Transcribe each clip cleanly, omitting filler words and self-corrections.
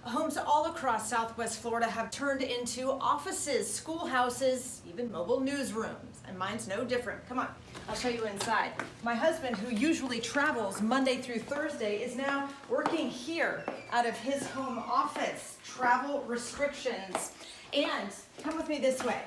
Homes all across Southwest Florida have turned into offices, schoolhouses, even mobile newsrooms. And mine's no different. Come on, I'll show you inside. My husband, who usually travels Monday through Thursday, is now working here out of his home office. Travel restrictions. And come with me this way.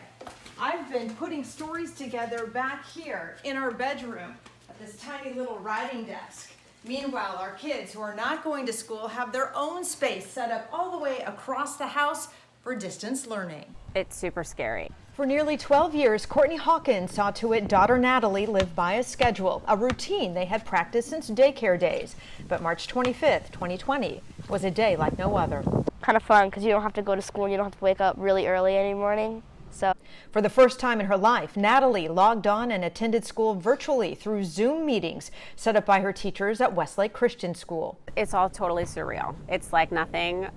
I've been putting stories together back here in our bedroom at this tiny little writing desk. Meanwhile, our kids who are not going to school have their own space set up all the way across the house for distance learning. It's super scary. For nearly 12 years, Courtney Hawkins saw to it daughter Natalie lived by a schedule, a routine they had practiced since daycare days. But March 25th, 2020 was a day like no other. Kind of fun because you don't have to go to school and you don't have to wake up really early any morning. So, for the first time in her life, Natalie logged on and attended school virtually through Zoom meetings set up by her teachers at Westlake Christian School. It's all totally surreal. It's like nothing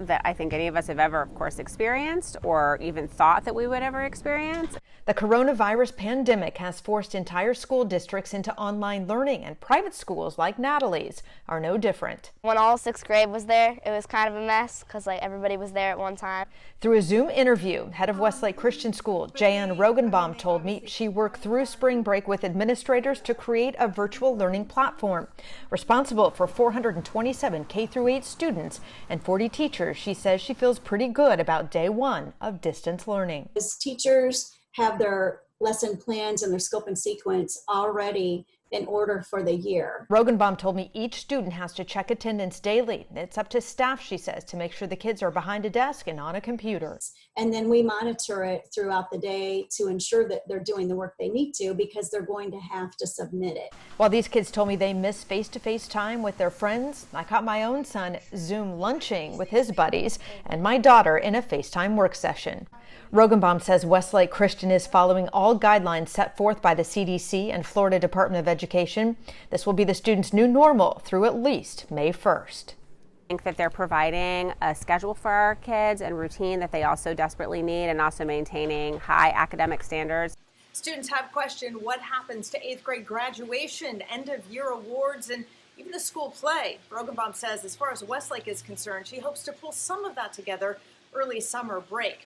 that I think any of us have ever, of course, experienced or even thought that we would ever experience. The coronavirus pandemic has forced entire school districts into online learning, and private schools like Natalie's are no different. When all 6th grade was there, it was kind of a mess because everybody was there at one time. Through a Zoom interview, head of Westlake Christian School, Jan Rogenbaum, told me she worked through spring break with administrators to create a virtual learning platform. Responsible for 427 K-8 students and 40 teachers, she says she feels pretty good about day one of distance learning. As teachers have their lesson plans and their scope and sequence already in order for the year. Rogenbaum told me each student has to check attendance daily. It's up to staff, she says, to make sure the kids are behind a desk and on a computer. And then we monitor it throughout the day to ensure that they're doing the work they need to, because they're going to have to submit it. While these kids told me they miss face-to-face time with their friends, I caught my own son Zoom lunching with his buddies and my daughter in a FaceTime work session. Rogenbaum says Westlake Christian is following all guidelines set forth by the CDC and Florida Department of Education. This will be the students' new normal through at least May 1st. I think that they're providing a schedule for our kids and routine that they also desperately need, and also maintaining high academic standards. Students have questioned what happens to 8th grade graduation, end-of-year awards, and even the school play. Rogenbaum says as far as Westlake is concerned, she hopes to pull some of that together early summer break.